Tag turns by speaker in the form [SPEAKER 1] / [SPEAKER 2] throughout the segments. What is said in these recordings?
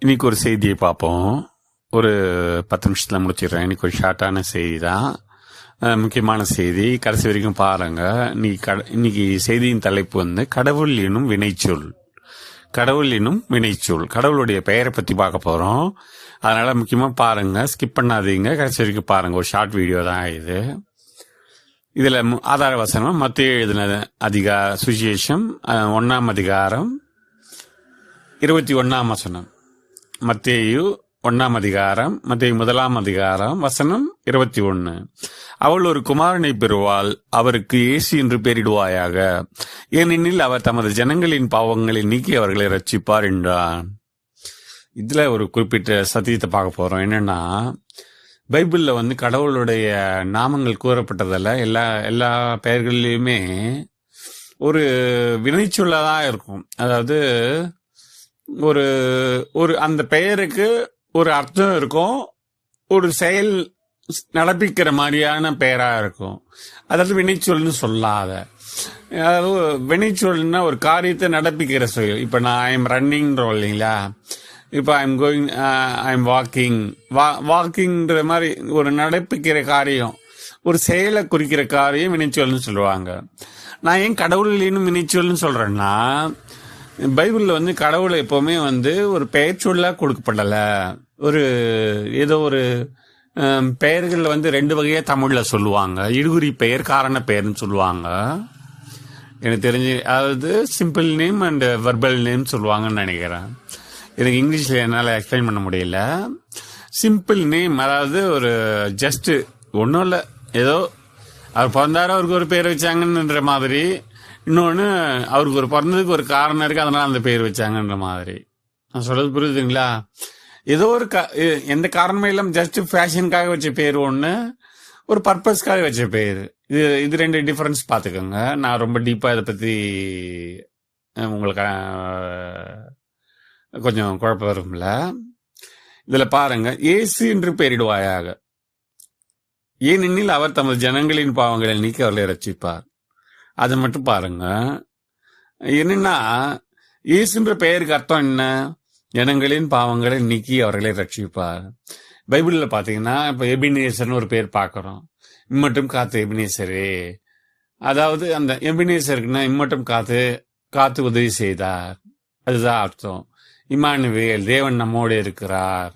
[SPEAKER 1] இன்னைக்கு ஒரு செய்தியை பார்ப்போம். ஒரு 10 நிமிஷத்தில் முடிச்சிடுறேன். இன்னைக்கு ஒரு ஷார்ட்டான செய்தி தான், முக்கியமான செய்தி. கடைசி வரைக்கும் பாருங்க. இன்னைக்கு செய்தியின் தலைப்பு வந்து கடவுள் எனும் வினைச்சொல். கடவுள் எனும் வினைச்சொல், கடவுளுடைய பெயரை பற்றி பார்க்க போகிறோம். அதனால முக்கியமாக பாருங்க, ஸ்கிப் பண்ணாதீங்க, கடைசி வரைக்கும் பாருங்க. ஒரு ஷார்ட் வீடியோ தான் இது. இதில் ஆதார வசனம் மத்தேயு எழுதின சுவிசேஷம் 1ஆம் அதிகாரம் 21ஆம் வசனம். மத்தேயு 1ஆம் அதிகாரம், மத்தேயு 1ஆம் அதிகாரம் வசனம் 21. அவள் ஒரு குமாரனை பெறுவாள், அவருக்கு இயேசு என்று பெயரிடுவாயாக, ஏனெனில் அவர் தமது ஜனங்களின் பாவங்களை நீக்கி அவர்களை ரட்சிப்பார் என்றான். இதுல ஒரு குறிப்பிட்ட சத்தியத்தை பார்க்க போறோம். என்னன்னா, பைபிள்ல வந்து கடவுளுடைய நாமங்கள் கூறப்பட்டதில் எல்லா பெயர்கள்லையுமே ஒரு வினைச்சொல்லதான் இருக்கும். அதாவது ஒரு ஒரு அந்த பெயருக்கு ஒரு அர்த்தம் இருக்கும், ஒரு செயல் நடப்பிக்கிற மாதிரியான பெயரா இருக்கும். அதாவது வினைச்சொல்னு சொல்லாத, அதாவது வினைச்சொல்னா ஒரு காரியத்தை நடப்பிக்கிற சொல். இப்ப நான் ஐ எம் ரன்னிங்ன்றோம் இல்லைங்களா, இப்போ ஐம் கோயிங், ஐம் வாக்கிங், வாக்கிங்ன்ற மாதிரி ஒரு நடப்பிக்கிற காரியம், ஒரு செயலை குறிக்கிற காரியம் வினைச்சொல்னு சொல்லுவாங்க. நான் ஏன் கடவுள் இன்னும் வினைச்சொல்னு சொல்றேன்னா, பைபிளில் வந்து கடவுளை எப்போவுமே வந்து ஒரு பெயர் சொல்லா கொடுக்கப்படலை. ஒரு ஏதோ ஒரு பெயர்கள் வந்து 2 வகையாக தமிழில் சொல்லுவாங்க. இடுகுறி பெயர், காரண பெயர்னு சொல்லுவாங்க எனக்கு தெரிஞ்சு. அதாவது simple name and verbal name சொல்லுவாங்கன்னு நினைக்கிறேன். எனக்கு இங்கிலீஷில் என்னால் எக்ஸ்பிளைன் பண்ண முடியல. சிம்பிள் நேம் அதாவது ஒரு ஜஸ்ட் ஒன்றும் இல்லை, ஏதோ அவர் பிறந்தாரு அவருக்கு ஒரு பேர் வச்சாங்கன்ற மாதிரி. இன்னொன்று, அவருக்கு ஒரு பிறந்ததுக்கு ஒரு காரணம் இருக்கு, அதனால அந்த பேர் வச்சாங்கன்ற மாதிரி. நான் சொல்றது புரியுதுங்களா? ஏதோ ஒரு எந்த காரணமே இல்லாமல் ஜஸ்ட் ஃபேஷனுக்காக வச்ச பேர் ஒன்று, ஒரு பர்பஸ்க்காக வச்ச பேர். இது 2 டிஃபரன்ஸ் பார்த்துக்கோங்க. நான் ரொம்ப டீப்பாக இதை பற்றி உங்களுக்கு கொஞ்சம் குழப்பம் வரும்ல. இதில் பாருங்க, இயேசு என்று பெயரிடுவாயாக, ஏனெனில் அவர் தமது ஜனங்களின் பாவங்களை நீக்கி அவர்களை ரட்சிப்பார். அதை மட்டும் பாருங்க. என்னன்னா, இயேசுன்ற பெயருக்கு அர்த்தம் என்ன? ஜனங்களின் பாவங்களை நீக்கி அவர்களை ரட்சிப்பார். பைபிளில் பார்த்தீங்கன்னா, இப்போ எபினேசர்னு ஒரு பேர் பார்க்குறோம். இம்மட்டும் காத்து எபினேசரே, அதாவது அந்த எபினேசருக்குன்னா இம்மட்டும் காத்து உதவி செய்தார், அதுதான் அர்த்தம். இம்மானுவேல், தேவன் நம்மோடு இருக்கிறார்.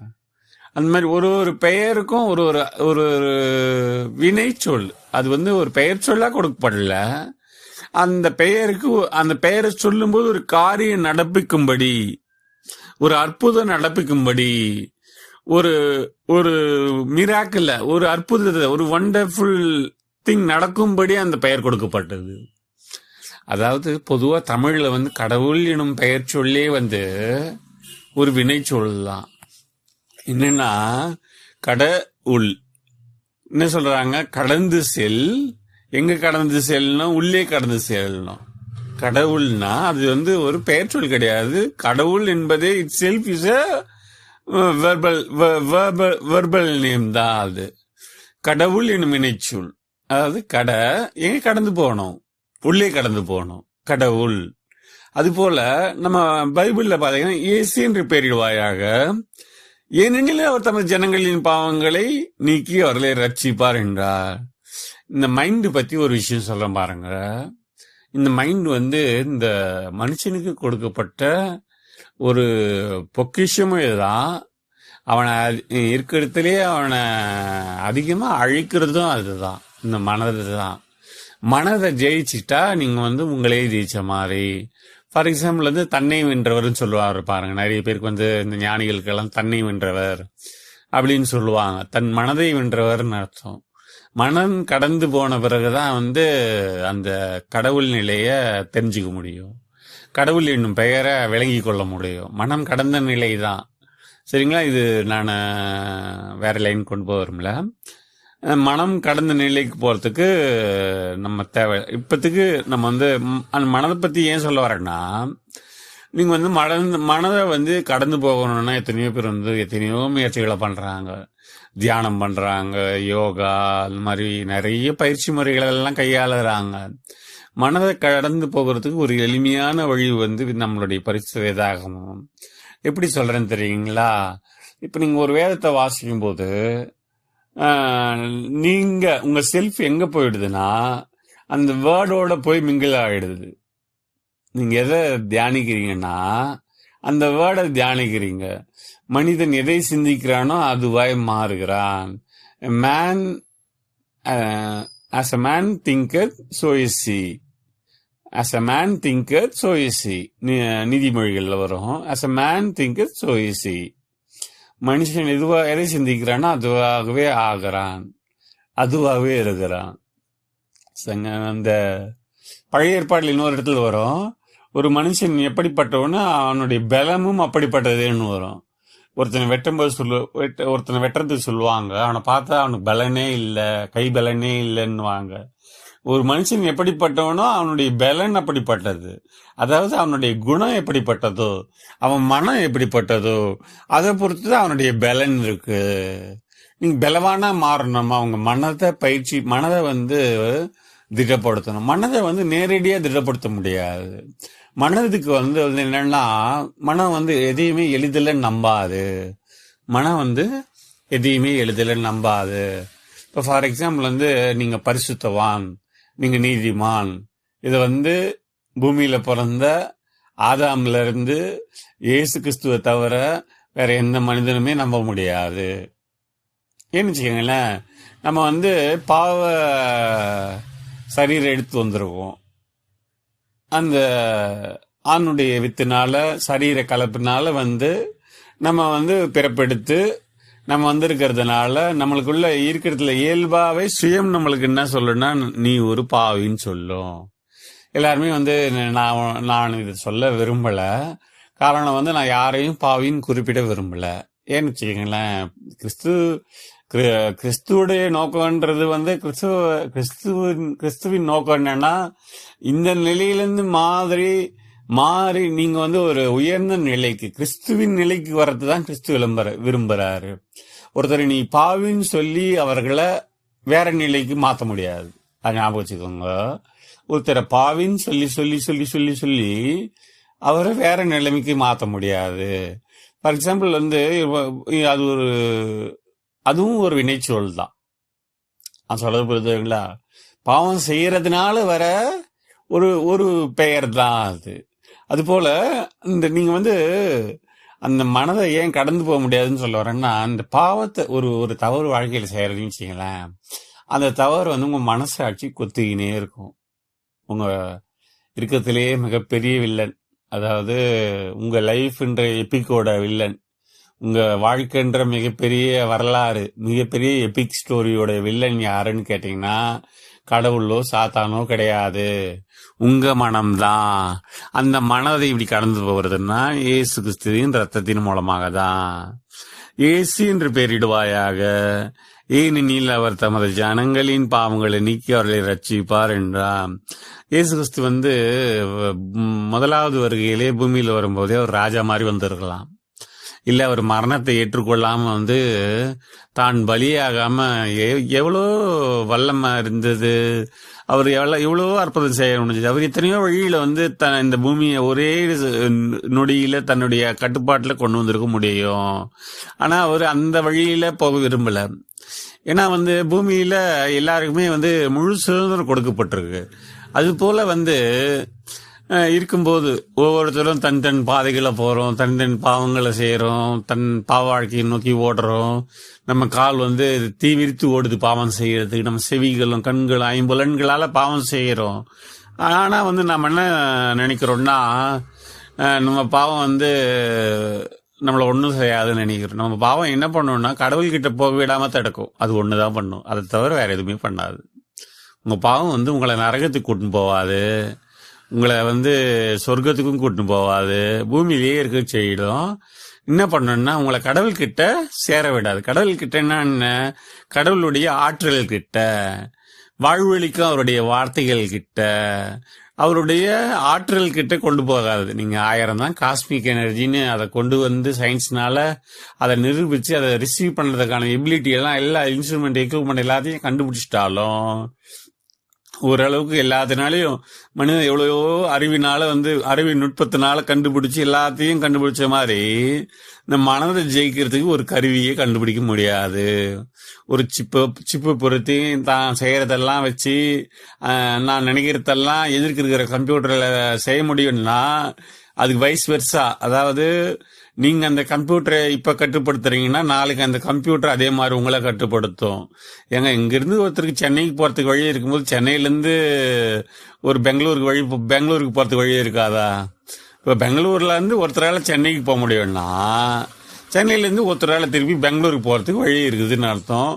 [SPEAKER 1] அந்த மாதிரி ஒரு பெயருக்கும் ஒரு ஒரு வினை சொல். அது வந்து ஒரு பெயர் சொல்லா கொடுக்கப்படல. அந்த பெயருக்கு, அந்த பெயரை சொல்லும்போது ஒரு காரியம் நடப்பிக்கும்படி, ஒரு அற்புதம் நடப்பிக்கும்படி, ஒரு ஒரு மிராக்கிள், ஒரு அற்புதத்தை, ஒரு வண்டர்ஃபுல் திங் நடக்கும்படி அந்த பெயர் கொடுக்கப்பட்டது. அதாவது பொதுவா தமிழ்ல வந்து கடவுள் எனும் பெயர் சொல்லே வந்து ஒரு வினை சொல்லலாம். என்னன்னா, கடவுள் என்ன சொல்றாங்க, கடந்து செல். எங்க கடந்து செல்லணும்? உள்ளே கடந்து செல்லணும். கடவுள்னா அது வந்து ஒரு பெயர் சொல் கிடையாது. கடவுள் என்பதே it self is verbal name தான். அது கடவுள் என்னும் வினைச்சொல். அதாவது எங்க கடந்து போகணும்? உள்ளே கடந்து போகணும், கடவுள். அது போல நம்ம பைபிள்ல பாத்தீங்கன்னா, இயேசு என்று பெயரிடுவாயாக, ஏனெனில் அவர் தமது ஜனங்களின் பாவங்களை நீக்கி அவர்களை ரட்சிப்பார் என்றார். இந்த மைண்டு பத்தி ஒரு விஷயம் சொல்ல பாருங்க. இந்த மைண்ட் வந்து இந்த மனுஷனுக்கு கொடுக்கப்பட்ட ஒரு பொக்கிஷமும் இதுதான். அவனை இருக்கிறதுலே அவனை அதிகமா அழிக்கிறதும் அதுதான், இந்த மனது தான். மனதை ஜெயிச்சுட்டா நீங்க வந்து உங்களே ஜெயிச்ச மாதிரி. ஃபார் எக்ஸாம்பிள் வந்து தன்னை வென்றவர்னு சொல்லுவார் பாருங்க. நிறைய பேருக்கு வந்து இந்த ஞானிகளுக்கெல்லாம் தன்னை வென்றவர் அப்படின்னு சொல்லுவாங்க. தன் மனதை வென்றவர்னு அர்த்தம். மனம் கடந்து போன பிறகுதான் வந்து அந்த கடவுள் நிலைய தெரிஞ்சுக்க முடியும், கடவுள் என்னும் பெயரை விளங்கி கொள்ள முடியும். மனம் கடந்த நிலை தான். சரிங்களா? இது நான் வேற லைன் கொண்டு போகிறோம்ல. மனம் கடந்த நிலைக்கு போறதுக்கு நம்ம தேவை. இப்பத்துக்கு நம்ம வந்து அந்த மனதை பத்தி ஏன் சொல்ல வரேன்னா, நீங்க வந்து மனதை வந்து கடந்து போகணும்னா எத்தனையோ பேர் வந்து எத்தனையோ முயற்சிகளை பண்றாங்க. தியானம் பண்றாங்க, யோகா, அந்த மாதிரி நிறைய பயிற்சி முறைகள் எல்லாம் கையாளுறாங்க. மனதை கடந்து போகிறதுக்கு ஒரு எளிமையான வழி வந்து நம்மளுடைய பரிசு வேதாகமம். எப்படி சொல்றேன்னு தெரியுங்களா? இப்ப நீங்க ஒரு வேதத்தை வாசிக்கும் போது நீங்க உங்க செல்ஃப் எங்க போயிடுதுன்னா அந்த வேர்டோட போய் மிங்கிள் ஆயிடுது. நீங்க எதை தியானிக்கிறீங்கன்னா அந்த வேர்டை தியானிக்கிறீங்க. மனிதன் எதை சிந்திக்கிறானோ அதுவாய் மாறுகிறான். Man as a man thinker so is he. As a man thinker so is he. நீதிமொழிகள்ல வரும். As a man thinker so is he. மனுஷன் எதை சிந்திக்கிறானோ அதுவாகவே ஆகிறான், அதுவாகவே இருக்கிறான். அந்த பழைய ஏற்பாட்டில் இன்னொரு இடத்துல வரும், ஒரு மனுஷன் எப்படிப்பட்டவனோ அவனுடைய பலமும் அப்படிப்பட்டதுன்னு வரும். ஒருத்தனை வெட்டும்போது ஒருத்தனை வெட்டுறதுக்கு சொல்லுவாங்க, அவனை பார்த்தா அவனுக்கு பலனே இல்லை, கை பலனே இல்லைன்னுவாங்க. ஒரு மனுஷன் எப்படிப்பட்டவனோ அவனுடைய பலன் அப்படிப்பட்டது. அதாவது அவனுடைய குணம் எப்படிப்பட்டதோ, அவன் மனம் எப்படிப்பட்டதோ அதை பொறுத்துதான் அவனுடைய பலன் இருக்கு. நீங்க பலவானா மாறணுமா? அவங்க மனதை திடப்படுத்தணும். மனதை நேரடியா திடப்படுத்த முடியாது. மனதுக்கு என்னன்னா, மனம் எதையுமே எளிதில் நம்பாது. மனம் எதையுமே எளிதில் நம்பாது. இப்போ ஃபார் எக்ஸாம்பிள் நீங்க பரிசுத்தவான், நீங்க நீதிமான், இதை பூமியில பிறந்த ஆதாம்ல இருந்து இயேசு கிறிஸ்துவை தவிர வேற எந்த மனிதனுமே நம்ப முடியாது. ஏன்னு வச்சுக்கோங்களேன், நம்ம பாவ சரீரம் எடுத்து வந்திருக்கோம். அந்த ஆணுடைய வித்துனால சரீர கலப்பினால நம்ம பிறப்பெடுத்து நம்ம இருக்கிறதுனால நம்மளுக்குள்ள இருக்கிறதுல இயல்பாவே சுயம் நம்மளுக்கு என்ன சொல்லுன்னா, நீ ஒரு பாவின்னு சொல்லும். எல்லாருமே நான் இதை சொல்ல விரும்பல. காரணம் நான் யாரையும் பாவின்னு குறிப்பிட விரும்பல. ஏன்னு வச்சுக்கோங்களேன், கிறிஸ்துவுடைய நோக்கம்ன்றது கிறிஸ்துவின் நோக்கம் என்னன்னா, இந்த நிலையிலிருந்து மாறி நீங்க ஒரு உயர்ந்த நிலைக்கு, கிறிஸ்துவின் நிலைக்கு வர்றதுதான் கிறிஸ்து விரும்புறாரு. ஒருத்தர் நீ பாவின்னு சொல்லி அவர்களை வேற நிலைக்கு மாற்ற முடியாது. அது ஞாபகம் வச்சுக்கோங்க. ஒருத்தரை பாவின்னு சொல்லி சொல்லி சொல்லி சொல்லி சொல்லி அவரை வேற நிலைமைக்கு மாற்ற முடியாது. ஃபார் எக்ஸாம்பிள் அதுவும் ஒரு வினைச்சொல் தான். அது சொல்றது புரியுதுங்களா? பாவம் செய்யறதுனால வர ஒரு பெயர் தான் அது. அது போல நீங்க அந்த மனதை ஏன் கடந்து போக முடியாதுன்னு சொல்ல வரேன்னா, அந்த பாவத்தை ஒரு தவறு வாழ்க்கையில செய்யறதுன்னு வச்சுங்களேன், அந்த தவறு உங்க மனசாட்சி கொத்திக்கினே இருக்கும். உங்க இருக்கிறதுலேயே மிகப்பெரிய வில்லன், அதாவது உங்க லைஃப்ன்ற எபிக்கோட வில்லன், உங்க வாழ்க்கைன்ற மிகப்பெரிய வரலாறு, மிகப்பெரிய எபிக் ஸ்டோரியோட வில்லன் யாருன்னு கேட்டீங்கன்னா, கடவுளோ சாத்தானோ கிடையாது, உங்க மனம்தான். அந்த மனதை இப்படி கடந்து போகிறதுன்னா இயேசு கிறிஸ்துவின் ரத்தத்தின் மூலமாக தான். இயேசு என்று பெயரிடுவாயாக, ஏனெனில் அவர் தமது ஜனங்களின் பாவங்களை நீக்கி அவர்களை ரட்சிப்பார் என்றார். இயேசு கிறிஸ்து முதலாவது வருகையிலே பூமியில் வரும்போதே அவர் ராஜா மாதிரி வந்திருக்கலாம். இல்ல அவர் மரணத்தை ஏற்றுக்கொள்ளாம தான் பலியாகாம எவ்வளோ வல்லமா இருந்தது, அவர் எவ்வளோ அற்புதம் செய்ய முடிஞ்சது. அவர் எத்தனையோ வழியில இந்த பூமியை ஒரே நொடியில தன்னுடைய கட்டுப்பாட்டுல கொண்டு வந்திருக்க முடியும். ஆனா அவர் அந்த வழியில போக விரும்பல. ஏன்னா பூமியில எல்லாருக்குமே முழு சுதந்திரம் கொடுக்கப்பட்டிருக்கு. அது போல இருக்கும்போது ஒவ்வொருத்தரும் தன் பாதைகளை போறோம், தன் பாவங்களை செய்யறோம், தன் பாவ வாழ்க்கையை நோக்கி ஓடுறோம். நம்ம கால் தீ விரித்து ஓடுது பாவம் செய்யறதுக்கு. நம்ம செவிகளும் கண்களும் 5 புலன்களால பாவம் செய்யறோம். ஆனா நம்ம என்ன நினைக்கிறோம்னா, நம்ம பாவம் நம்மளை ஒன்றும் செய்யாதுன்னு நினைக்கிறோம். நம்ம பாவம் என்ன பண்ணோம்னா, கடவுள்கிட்ட போக விடாம தடுக்கும். அது ஒண்ணுதான் பண்ணும், அதை தவிர வேற எதுவுமே பண்ணாது. உங்க பாவம் உங்களை நரகத்துக்கு கூட்டின்னு போவாது, உங்களை சொர்க்கத்துக்கும் கூட்டின்னு போவாது, பூமியிலேயே இருக்க செய்யிடும். என்ன பண்ணணும்னா, உங்களை கடவுள்கிட்ட சேர விடாது. கடவுள்கிட்ட என்ன, கடவுளுடைய ஆற்றல் கிட்ட, வாழ்வழிக்கும் அவருடைய வார்த்தைகள் கிட்ட, அவருடைய ஆற்றல் கிட்ட கொண்டு போகாது. நீங்க 1000 தான் காஸ்மிக் எனர்ஜின்னு அதை கொண்டு சயின்ஸ்னால அதை நிரூபிச்சு அதை ரிசீவ் பண்றதுக்கான எபிலிட்டி எல்லாம் எல்லா இன்ஸ்ட்ருமெண்ட் எக்யூப்மெண்ட் எல்லாத்தையும் கண்டுபிடிச்சிட்டாலும் ஓரளவுக்கு எல்லாத்தினாலையும் மனிதன் எவ்வளவோ அறிவினால அறிவின் நுட்பத்தினால கண்டுபிடிச்சு எல்லாத்தையும் கண்டுபிடிச்ச மாதிரி இந்த மனதை ஜெயிக்கிறதுக்கு ஒரு கருவியை கண்டுபிடிக்க முடியாது. ஒரு சிப்பு பொருத்தி தான் செய்யறதெல்லாம் வச்சு நான் நினைக்கிறதெல்லாம் எதிர்க்கிற கம்ப்யூட்டர்ல செய்ய முடியும்னா அதுக்கு வைஸ் வெர்சா, அதாவது நீங்க அந்த கம்ப்யூட்டரை இப்ப கட்டுப்படுத்துறீங்கன்னா நாளைக்கு அந்த கம்ப்யூட்டர் அதே மாதிரி உங்களை கட்டுப்படுத்தும். ஏங்க இங்கிருந்து ஒருத்தருக்கு சென்னைக்கு போறதுக்கு வழி இருக்கும்போது சென்னையிலேருந்து ஒரு பெங்களூருக்கு போறதுக்கு வழி இருக்காதா? இப்போ பெங்களூர்ல இருந்து ஒருத்தரால சென்னைக்கு போக முடியும்னா சென்னையிலேருந்து ஒருத்தரால திருப்பி பெங்களூருக்கு போறதுக்கு வழி இருக்குதுன்னு அர்த்தம்.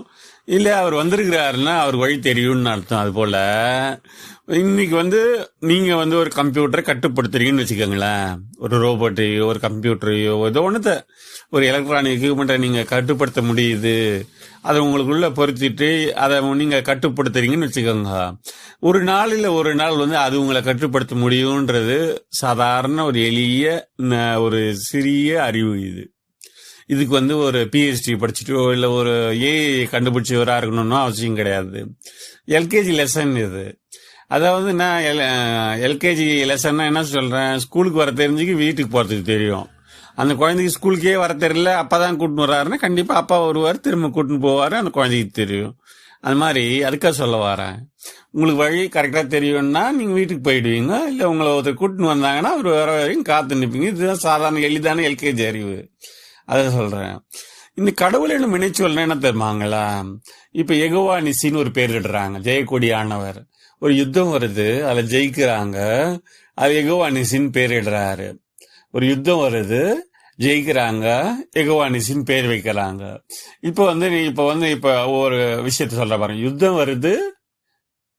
[SPEAKER 1] இல்லை அவர் வந்திருக்கிறாருன்னா அவருக்கு வழி தெரியும்னு அர்த்தம். அது போல இன்னைக்கு நீங்க ஒரு கம்ப்யூட்டரை கட்டுப்படுத்துறீங்கன்னு வச்சுக்கோங்களேன். ஒரு ரோபோட்டையோ ஒரு கம்ப்யூட்டரையோ ஏதோ ஒன்றத ஒரு எலக்ட்ரானிக் எக்யூப்மெண்ட்டை நீங்க கட்டுப்படுத்த முடியுது. அதை உங்களுக்குள்ள பொருத்திட்டு அதை நீங்க கட்டுப்படுத்துறீங்கன்னு வச்சுக்கோங்க. ஒரு நாள் அது உங்களை கட்டுப்படுத்த முடியும்ன்றது சாதாரண ஒரு எளிய ஒரு சிறிய அறிவு. இதுக்கு ஒரு பிஹெச்டி படிச்சுட்டோ இல்லை ஒரு ஏஐ கண்டுபிடிச்சவராக இருக்கணும்னு அவசியம் கிடையாது. எல்கேஜி லெசன் இது. அதாவது நான் எல்கேஜி லெசன்னா என்ன சொல்றேன், ஸ்கூலுக்கு வர தெரிஞ்சுக்கு வீட்டுக்கு போறதுக்கு தெரியும். அந்த குழந்தைக்கு ஸ்கூலுக்கே வர தெரியல, அப்பா தான் கூட்டின்னு வர்றாருன்னா கண்டிப்பா அப்பா வருவார், திரும்ப கூட்டின்னு போவாரு, அந்த குழந்தைக்கு தெரியும். அது மாதிரி அதுக்காக சொல்ல வரேன். உங்களுக்கு வழி கரெக்டா தெரியும்னா நீங்க வீட்டுக்கு போயிடுவீங்க. இல்ல உங்களை ஒருத்தர் கூட்டின்னு வந்தாங்கன்னா அவர் வர வரைக்கும் காத்து நிற்பீங்க. இதுதான் சாதாரண எளிதான எல்கேஜி அறிவு. அதை சொல்றேன். இந்த கடவுளை நினைச்சொல்னா என்ன தெரியுமாங்களா? இப்ப யெகோவா நிசின்னு ஒரு பேர் இடுறாங்க, ஜெயக்கொடி ஆனவர். ஒரு யுத்தம் வருது, அதுல ஜெயிக்கிறாங்க, அது யெகோவா நிசின்னு பேர் இடுறாரு. ஒரு யுத்தம் வருது, ஜெயிக்கிறாங்க, யெகோவா நிசின்னு பேர் வைக்கிறாங்க. இப்ப ஒரு விஷயத்த சொல்ற பாருங்க. யுத்தம் வருது,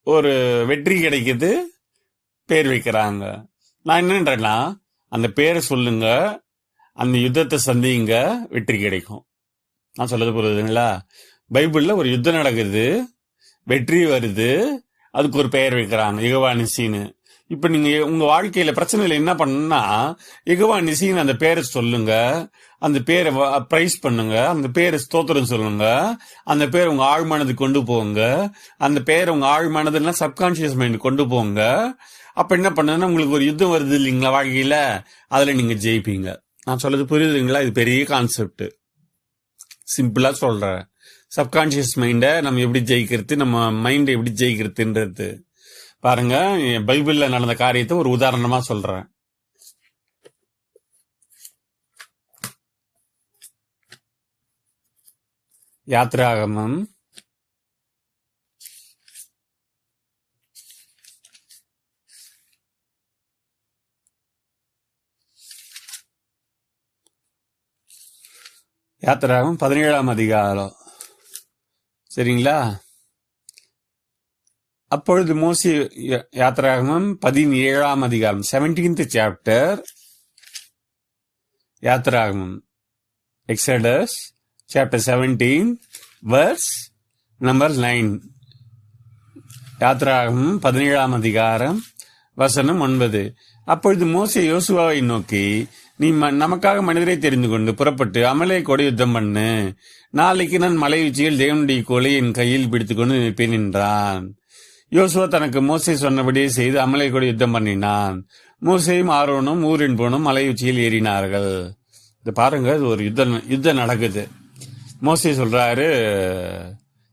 [SPEAKER 1] ஒரு வெற்றி கிடைக்குது, பேர் வைக்கிறாங்க. நான் என்னன்றேன்னா அந்த பேரை சொல்லுங்க, அந்த யுத்தத்தை சந்திங்க, வெற்றி கிடைக்கும். நான் சொல்றது புரியுதுங்களா? பைபிள்ல ஒரு யுத்தம் நடக்குது, வெற்றி வருது, அதுக்கு ஒரு பெயர் வைக்கிறாங்க, யெகோவா நிசின்னு. இப்ப நீங்க உங்க வாழ்க்கையில பிரச்சனையில என்ன பண்ணணும்னா யெகோவா நிசின்னு அந்த பேரை சொல்லுங்க, அந்த பேரை பிரைஸ் பண்ணுங்க, அந்த பேரை ஸ்தோத்திரம் சொல்லுங்க, அந்த பேரை உங்க ஆழ்மனதுக்கு கொண்டு போங்க, அந்த பேரை உங்க ஆழ்மனதுன்னா சப்கான்சியஸ் மைண்ட் கொண்டு போங்க. அப்ப என்ன பண்ணுன்னா உங்களுக்கு ஒரு யுத்தம் வருது இல்லைங்களா வாழ்க்கையில, அதுல நீங்க ஜெயிப்பீங்க. நான் சொல்றது புரியுதுங்களா? இது பெரிய கான்செப்ட். சிம்பிளா சொல்றேன். சப்கான்சியஸ் மைண்டை நம்ம எப்படி ஜெயிக்கிறது, நம்ம மைண்டை எப்படி ஜெயிக்கிறதுன்றது பாருங்க. பைபிள்ல நடந்த காரியத்தை ஒரு உதாரணமா சொல்றேன். யாத்ராகமம் 17ஆம் அதிகாரம். சரிங்களா? அப்பொழுது மோசே, யாத்ராகமம் 17ஆம் அதிகாரம், 17th சாப்டர், யாத்ராகமம், எக்ஸடஸ் சாப்டர் 17 verse number 9. யாத்ராகமம் 17ஆம் அதிகாரம் வசனம் 9. அப்பொழுது மோசே யோசுவாவை நோக்கி, நீ நமக்காக மனிதரை தெரிந்து கொண்டு புறப்பட்டு அமலேக்கோடு யுத்தம் பண்ணு. நாளைக்கு நான் மலை உச்சியில் தேவனுடைய கோலை என் கையில் பிடித்துக்கொண்டு நிற்பேன் என்றான். யோசுவா தனக்கு மோசே சொன்னபடியே செய்து அமலேக்கோடு யுத்தம் பண்ணினான். மோசேயும் ஆரோனும் ஊரின் போனும் மலை உச்சியில் ஏறினார்கள். இது பாருங்க, இது ஒரு யுத்தம் நடக்குது. மோசே சொல்றாரு,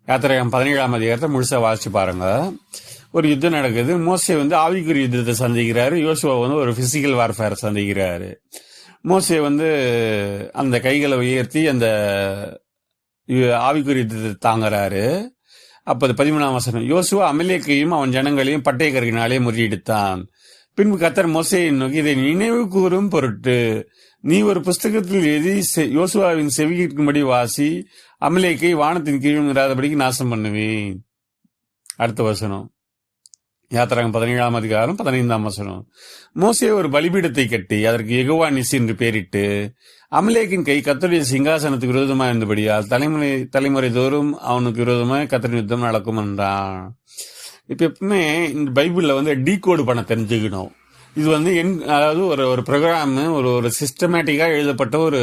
[SPEAKER 1] யாத்திராகமம் 17ஆம் அதிகாரத்தை முழுசா வாசிச்சு பாருங்க. ஒரு யுத்தம் நடக்குது. மோசே ஆவிக்குரிய யுத்தத்தை சந்திக்கிறாரு, யோசுவா ஒரு பிசிக்கல் வார்ஃபேர் சந்திக்கிறாரு. மோசே அந்த கைகளை உயர்த்தி அந்த ஆவிக்குரிய யுத்தத்தை தாங்குறாரு. அப்போது 13ஆம் வசனம், யோசுவா அமலேக்கையும் அவன் ஜனங்களையும் பட்டய கருகினாலே முறியடித்தான். பின்பு கர்த்தர் மோசேயை நோக்கி, இதை நினைவு கூறும் பொருட்டு நீ ஒரு புஸ்தகத்தில் எழுதி யோசுவாவின் செவிக்கும்படி வாசி, அமலேக்கை வானத்தின் கீழும் இராதபடிக்கு நாசம் பண்ணுவேன். அடுத்த வசனம், யாத்திராகமம் 17ஆம் அதிகாரம் 15ஆம் வசனம். மோசே ஒரு பலிபீடத்தை கட்டி அதற்கு யெகோவா நிசி என்று பெயரிட்டு, அமலேக்கின் கை கர்த்தருடைய சிங்காசனத்துக்கு விரோதமாக இருந்தபடியால் தலைமுறை தோறும் அவனுக்கு விரோதமாக கர்த்தரின் யுத்தம் நடக்கும் என்றான். இப்ப எப்பவுமே இந்த பைபிள்ல டீகோடு பண்ண தெரிஞ்சுக்கணும். இது அதாவது ஒரு ப்ரோக்ராம், ஒரு சிஸ்டமேட்டிக்கா எழுதப்பட்ட ஒரு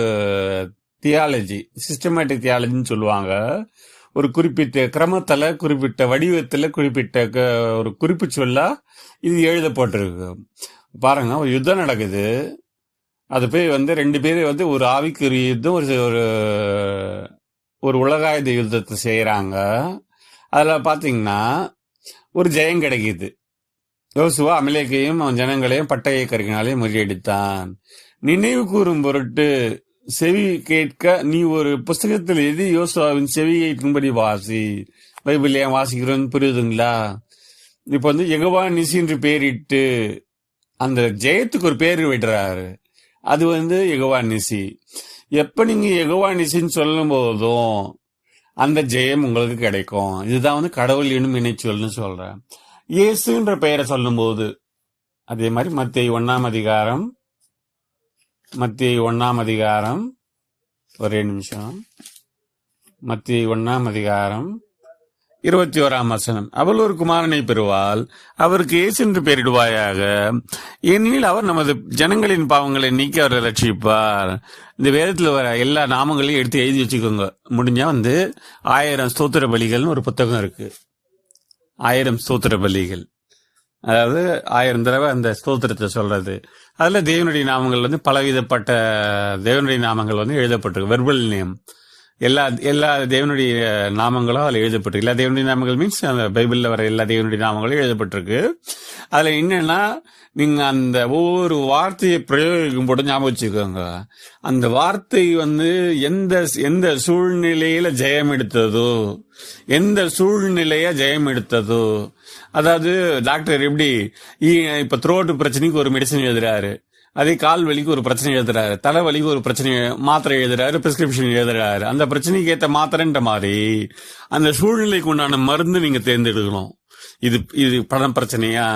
[SPEAKER 1] தியாலஜி, சிஸ்டமேட்டிக் தியாலஜின்னு சொல்லுவாங்க. ஒரு குறிப்பிட்ட கிரமத்துல, குறிப்பிட்ட வடிவத்துல, குறிப்பிட்ட ஒரு குறிப்பு சொல்லா இது எழுதப்பட்டிருக்கு. பாருங்க, ஒரு யுத்தம் நடக்குது. அது போய் ரெண்டு பேரும் ஒரு ஆவிக்குரிய யுத்தம், ஒரு ஒரு உலகாயுத யுத்தத்தை செய்யறாங்க. அதுல பாத்தீங்கன்னா ஒரு ஜெயம் கிடைக்குது. யோசுவா அமலேக்கையும் அவன் ஜனங்களையும் பட்டய கருக்கினாலே முறியடித்தான். நினைவு கூறும் பொருட்டு செவி கேட்க நீ ஒரு புஸ்தகத்தில் எழுதி யோசுவாவின் செவி கேட்கும்படி வாசி. பைபிள் ஏன் வாசிக்கிறோன்னு புரியுதுங்களா? இப்ப யெகோவா நிசி என்று பேரிட்டு அந்த ஜெயத்துக்கு ஒரு பேர் விடுறாரு. அது யெகோவா நிசி. எப்ப நீங்க யெகோவா நிசின்னு சொல்லும் போதும் அந்த ஜெயம் உங்களுக்கு கிடைக்கும். இதுதான் கடவுள் எனும் இணைச்சொல்னு சொல்றேன். இயேசுன்ற பெயரை சொல்லும் போது அதே மாதிரி மத்தேயு 1 அதிகாரம் ஒரே நிமிஷம். மத்தேயு 1 21 அவள் ஒரு குமாரனை பெறுவாள், அவருக்கு இயேசு என்று பெயரிடுவாயாக, ஏனெனில் அவர் நமது ஜனங்களின் பாவங்களை நீக்கி அவரை ரட்சிப்பார். இந்த வேதத்துல வர எல்லா நாமங்களையும் எடுத்து எழுதி வச்சுக்கோங்க. முடிஞ்சா 1000 ஸ்தோத்திர பலிகள்னு ஒரு புத்தகம் இருக்கு. 1000 ஸ்தோத்திர பலிகள், அதாவது 1000 தடவை அந்த ஸ்தோத்திரத்தை சொல்றது. அதுல தேவனுடைய நாமங்கள் பலவிதப்பட்ட தேவனுடைய நாமங்கள் எழுதப்பட்டிருக்கு. வெர்பல் நேம், எல்லா தேவனுடைய நாமங்களும் அதுல எழுதப்பட்டிருக்கு. எல்லா தேவனுடைய நாமங்கள் மீன்ஸ் அந்த பைபிள்ல வர எல்லா தேவனுடைய நாமங்களும் எழுதப்பட்டிருக்கு. அதுல என்னன்னா, நீங்க அந்த ஒவ்வொரு வார்த்தையை பிரயோகிக்கும் போது ஞாபகம் வச்சுக்கோங்க, அந்த வார்த்தை எந்த சூழ்நிலையில ஜெயம் எடுத்ததோ, எந்த சூழ்நிலைய ஜெயம் எடுத்ததோ. அதாவது டாக்டர் எப்படி இப்ப த்ரோட் பிரச்சனைக்கு ஒரு மெடிசன் எழுதுறாரு, அதே கால் வலிக்கு ஒரு பிரச்சனை எழுதுறாரு, தலைவலிக்கு ஒரு பிரச்சனை மாத்திரை எழுதுறாரு, பிரிஸ்கிரிப்ஷன் எழுதுறாரு. அந்த பிரச்சனைக்கு ஏற்ற மாத்திரைன்ற மாதிரி அந்த சூழ்நிலைக்கு உண்டான மருந்து நீங்க தேர்ந்தெடுக்கணும். இது பணம் பிரச்சனையா,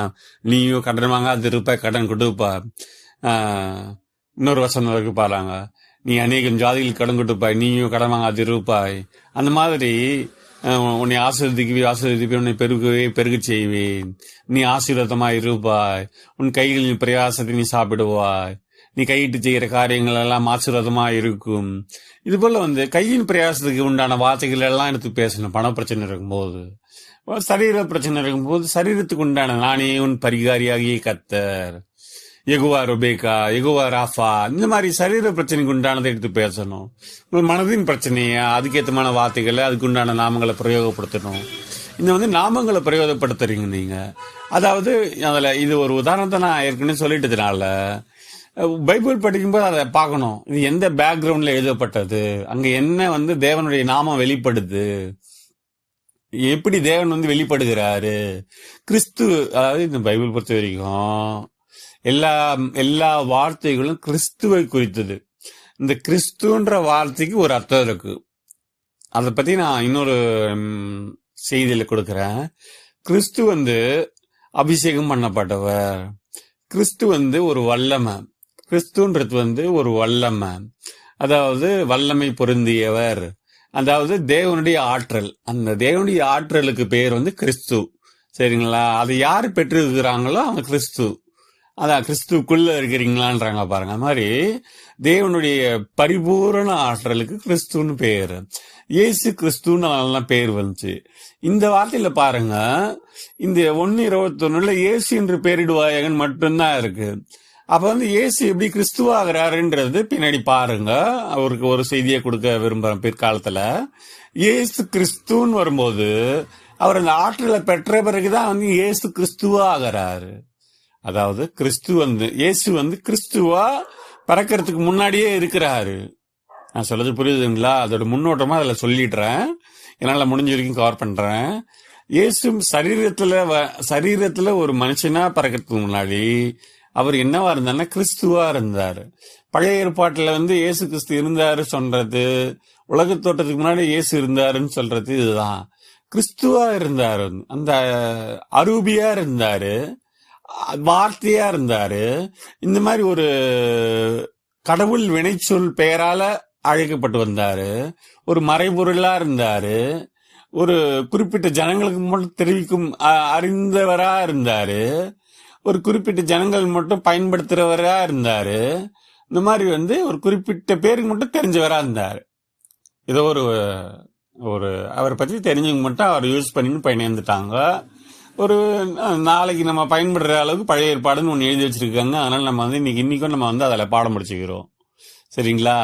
[SPEAKER 1] நீயும் கடன் வாங்காது இருப்ப, கடன் கொடுப்பா. இன்னொரு வசனம் இருக்கு பாருங்க, நீ அநேகம் ஜாதிகள் கடன் கொடுப்பாய், நீயும் கடன் வாங்காது இருப்பாய். அந்த மாதிரி உன்னை ஆசீர்வதிப்பேன், உன்னை பெருக செய்வேன், நீ ஆசீர்வாதமாய் இருப்பாய், உன் கைகளின் பிரயாசத்தை நீ சாப்பிடுவாய், நீ கையிட்டு செய்கிற காரியங்கள் எல்லாம் ஆசீர்வாதமா இருக்கும். இது போல கையின் பிரயாசத்துக்கு உண்டான வார்த்தைகள் எல்லாம் எடுத்து பேசணும். பண பிரச்சனை இருக்கும்போது, சரீர பிரச்சனை இருக்கும்போது சரீரத்துக்கு உண்டான நானே உன் பரிகாரியாகிய கர்த்தர், யெகோவா ரொபேக்கா, யெகோவா ராஃபா, இந்த மாதிரி சரீர பிரச்சனைக்கு உண்டானதை எடுத்து பேசணும். மனதின் பிரச்சனையா அதுக்கேற்றமான வார்த்தைகளை, அதுக்கு உண்டான நாமங்களை பிரயோகப்படுத்தணும். இந்த நாமங்களை பிரயோகப்படுத்துறீங்க நீங்க. அதாவது அதுல இது ஒரு உதாரணத்தை நான் ஏற்கனவே சொல்லிட்டதுனால பைபிள் படிக்கும்போது அதை பார்க்கணும். இது எந்த பேக்ரவுண்ட்ல எழுதப்பட்டது, அங்க என்ன தேவனுடைய நாமம் வெளிப்படுது, எப்படி தேவன் வெளிப்படுகிறாரு, கிறிஸ்து. அதாவது இந்த பைபிள் பொறுத்த வரைக்கும் எல்லா வார்த்தைகளும் கிறிஸ்துவை குறித்தது. இந்த கிறிஸ்துன்ற வார்த்தைக்கு ஒரு அர்த்தம் இருக்கு. அதை பத்தி நான் இன்னொரு செய்தியில கொடுக்கிறேன். கிறிஸ்து அபிஷேகம் பண்ணப்பட்டவர், கிறிஸ்து ஒரு வல்லமை, கிறிஸ்துன்றது ஒரு வல்லமை, அதாவது வல்லமை பொருந்தியவர், அதாவது தேவனுடைய ஆற்றல். அந்த தேவனுடைய ஆற்றலுக்கு பேர் கிறிஸ்து. சரிங்களா? அதை யாரு பெற்றிருக்கிறாங்களோ அவங்க கிறிஸ்து. அதான் கிறிஸ்துக்குள்ள இருக்கிறீங்களான்றாங்க பாருங்க. அது மாதிரி தேவனுடைய பரிபூரண ஆற்றலுக்கு கிறிஸ்துன்னு பேரு. இயேசு கிறிஸ்துன்னு பேர் வந்துச்சு. இந்த வார்த்தையில பாருங்க, இந்த 1:21 இயேசு என்று பெயரிடுவாயகன் மட்டும்தான் இருக்கு. அப்ப இயேசு எப்படி கிறிஸ்துவாகிறாருன்றது பின்னாடி பாருங்க. அவருக்கு ஒரு செய்தியை கொடுக்க விரும்புறேன். பிற்காலத்துல இயேசு கிறிஸ்துன்னு வரும்போது அவர் அந்த ஆற்றலை பெற்ற பிறகுதான் இயேசு கிறிஸ்துவா ஆகிறாரு. அதாவது இயேசு கிறிஸ்துவா பறக்கிறதுக்கு முன்னாடியே இருக்கிறாரு. நான் சொல்றது புரியுதுங்களா? அதோட முன்னோட்டமா அதுல சொல்லிடுறேன், என்னால முடிஞ்ச வரைக்கும் கவர் பண்றேன். இயேசு சரீரத்துல ஒரு மனுஷனா பறக்கிறதுக்கு முன்னாடி அவர் என்னவா இருந்தாருன்னா கிறிஸ்துவா இருந்தாரு. பழைய ஏற்பாட்டுல இயேசு கிறிஸ்து இருந்தாரு சொல்றது, உலக தோட்டத்துக்கு முன்னாடி இயேசு இருந்தாருன்னு சொல்றது இதுதான். கிறிஸ்துவா இருந்தாரு, அந்த அரூபியா இருந்தாரு, வார்த்தையா இருந்தாரு. இந்த மாதிரி ஒரு கடவுள் வினைச்சொல் பெயரால அழைக்கப்பட்டு வந்தாரு. ஒரு மறைபொருளா இருந்தாரு. ஒரு குறிப்பிட்ட ஜனங்களுக்கு மட்டும் தெரிவிக்கும் அறிந்தவரா இருந்தாரு. ஒரு குறிப்பிட்ட ஜனங்கள் மட்டும் பயன்படுத்துறவரா இருந்தாரு. இந்த மாதிரி ஒரு குறிப்பிட்ட பேருக்கு மட்டும் தெரிஞ்சவரா இருந்தாரு. ஏதோ ஒரு அவரை பற்றி தெரிஞ்சவங்க மட்டும் அவர் யூஸ் பண்ணின்னு பயணிந்துட்டாங்க. ஒரு நாளைக்கு நம்ம பயன்படுற அளவுக்கு பழைய ஏற்பாடுன்னு ஒன்று எழுதி வச்சிருக்காங்க. அதனால நம்ம வந்து இன்னைக்கும் நம்ம வந்து அதில் பாடம் முடிச்சுக்கிறோம். சரிங்களா?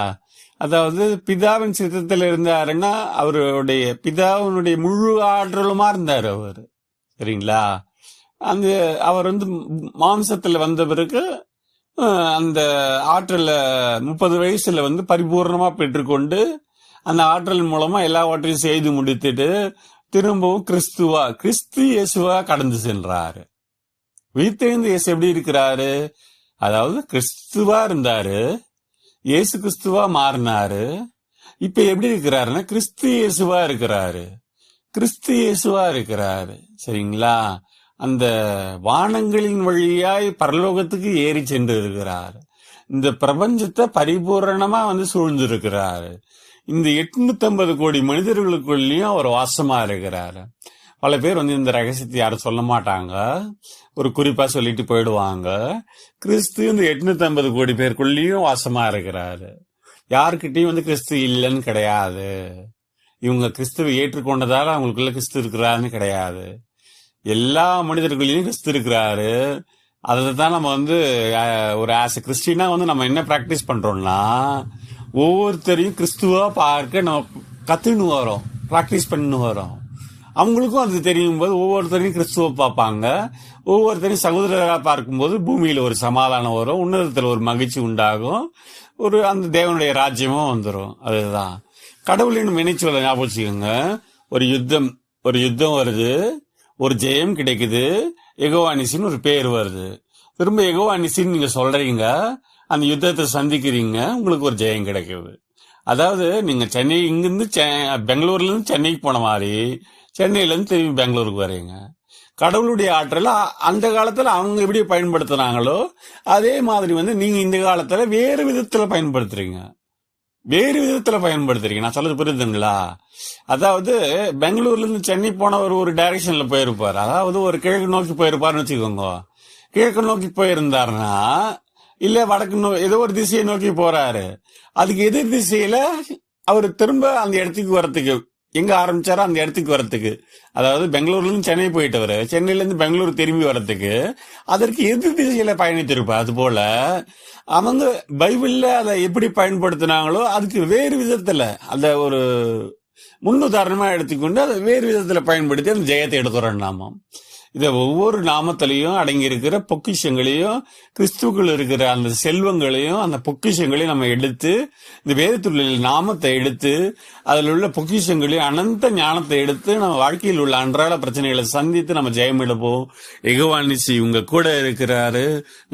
[SPEAKER 1] அதாவது பிதாவின் சித்தத்தில் இருந்தாருன்னா அவருடைய பிதாவினுடைய முழு ஆற்றலுமா இருந்தார் அவர். சரிங்களா? அவர் வந்து மாம்சத்துல வந்த பிறகு அந்த ஆற்றல 30 வயசுல வந்து பரிபூர்ணமா பெற்றுக்கொண்டு அந்த ஆற்றல் மூலமா எல்லாவற்றையும் செய்து முடித்துட்டு திரும்பவும் கிறிஸ்து இயேசுவா கடந்து சென்றாரு. உயிர்த்தெழுந்த இயேசு எப்படி இருக்கிறாரு? அதாவது கிறிஸ்துவா இருந்தாரு, இயேசு கிறிஸ்துவா மாறினாரு. இப்ப எப்படி இருக்கிறாருன்னா கிறிஸ்து இயேசுவா இருக்கிறாரு. சரிங்களா? அந்த வானங்களின் வழியாய் பரலோகத்துக்கு ஏறி சென்று இருக்கிறார். இந்த பிரபஞ்சத்தை பரிபூரணமா வந்து சூழ்ந்திருக்கிறாரு. இந்த 850 கோடி மனிதர்களுக்குள்ளயும் அவர் வாசமா இருக்கிறாரு. பல பேர் வந்து இந்த ரகசியத்தை யாரும் சொல்ல மாட்டாங்க, ஒரு குறிப்பா சொல்லிட்டு போயிடுவாங்க. கிறிஸ்து இந்த 850 கோடி பேருக்குள்ளயும் வாசமா இருக்கிறாரு. யாருக்கிட்டையும் வந்து கிறிஸ்து இல்லைன்னு கிடையாது. இவங்க கிறிஸ்துவை ஏற்றுக்கொண்டதால அவங்களுக்குள்ள கிறிஸ்து இருக்கிறாருன்னு கிடையாது. எல்லா மனிதர்களையும் கிறிஸ்து இருக்கிறாரு. அதை தான் நம்ம வந்து ஒரு ஆஸ் எ கிறிஸ்டினா வந்து நம்ம என்ன பிராக்டிஸ் பண்றோம்னா, ஒவ்வொருத்தரையும் கிறிஸ்துவா பார்க்க நம்ம கத்துன்னு வரோம், பிராக்டிஸ் பண்ணு வரோம். அவங்களுக்கும் அது தெரியும் போது ஒவ்வொருத்தரையும் கிறிஸ்துவ பார்ப்பாங்க. ஒவ்வொருத்தரையும் சகோதரராக பார்க்கும்போது பூமியில ஒரு சமாதானம் வரும், உன்னதத்துல ஒரு மகிழ்ச்சி உண்டாகும், அந்த தேவனுடைய ராஜ்யமும் வந்துடும். அதுதான் கடவுளின் நினைச்சுவதை ஞாபகம் வச்சுக்கோங்க. ஒரு யுத்தம் வருது, ஒரு ஜெயம் கிடைக்குது, யெகோவா நிசின்னு ஒரு பேர் வருது. திரும்ப யெகோவா நிசின்னு நீங்க சொல்றீங்க, அந்த யுத்தத்தை சந்திக்கிறீங்க, உங்களுக்கு ஒரு ஜெயம் கிடைக்குது. அதாவது நீங்க இங்கிருந்து பெங்களூர்ல இருந்து சென்னைக்கு போன மாதிரி சென்னையில இருந்து திரும்பி பெங்களூருக்கு வரீங்க. கடவுளுடைய ஆற்றல அந்த காலத்துல அவங்க எப்படி பயன்படுத்துறாங்களோ அதே மாதிரி வந்து நீங்க இந்த காலத்துல வேறு விதத்துல பயன்படுத்துறீங்க. நான் சொல்றது புரியுதுங்களா? அதாவது பெங்களூர்ல இருந்து சென்னை போனவர் ஒரு டைரக்ஷன்ல போயிருப்பாரு, அதாவது ஒரு கிழக்கு நோக்கி போயிருப்பாருன்னு வச்சுக்கோங்க. கிழக்கு நோக்கி போயிருந்தாருன்னா இல்ல வடக்கு ஏதோ ஒரு திசையை நோக்கி போறாரு, அதுக்கு எதிர் திசையில அவர் திரும்ப அந்த இடத்துக்கு வரத்துக்கு, எங்க ஆரம்பிச்சாரோ அந்த இடத்துக்கு வரத்துக்கு, அதாவது பெங்களூர்ல இருந்து சென்னை போயிட்டவர் சென்னையில இருந்து பெங்களூர் திரும்பி வரத்துக்கு அதற்கு எதிர் திசையில பயணித்திருப்பார். அது போல அவங்க பைபிள்ல அதை எப்படி பயன்படுத்தினாங்களோ அதுக்கு வேறு விதத்துல அந்த ஒரு முன்னுதாரணமா எடுத்துக்கொண்டு அதை வேறு விதத்துல பயன்படுத்தி அந்த ஜெயத்தை எடுத்துறோம் நாம. இத ஒவ்வொரு நாமத்திலையும் அடங்கி இருக்கிற பொக்கிஷங்களையும், கிறிஸ்துக்குள் இருக்கிற அந்த செல்வங்களையும், அந்த பொக்கிஷங்களையும் நம்ம எடுத்து, இந்த வேதத்துள்ள நாமத்தை எடுத்து, அதில் உள்ள பொக்கிஷங்களையும் அனந்த ஞானத்தை எடுத்து நம்ம வாழ்க்கையில் உள்ள அன்றாட பிரச்சனைகளை சந்தித்து நம்ம ஜெயம் எடுப்போம். யெகோவா நிசி உங்க கூட இருக்கிறாரு,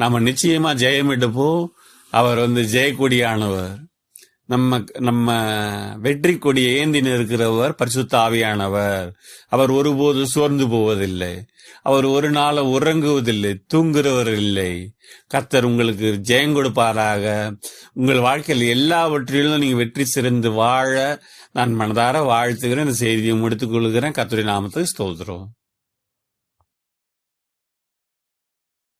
[SPEAKER 1] நம்ம நிச்சயமா ஜெயம் எடுப்போம். அவர் வந்து ஜெயக்கொடியானவர், நம்ம வெற்றி கொடியை ஏந்தி நிற்கிறவர் பரிசுத்த ஆவியானவர். அவர் ஒருபோது சோர்ந்து போவதில்லை, அவர் ஒரு நாள் உறங்குவதில்லை, தூங்குறவர் இல்லை. கர்த்தர் உங்களுக்கு ஜெயம் கொடுப்பாராக. உங்கள் வாழ்க்கையில் எல்லாவற்றிலும் நீங்க வெற்றி சிறந்து வாழ நான் மனதார வாழ்த்துகிறேன். இந்த செய்தியை முடித்துக் கொள்கிறேன். கர்த்தருடைய நாமத்தை ஸ்தோத்திரம்.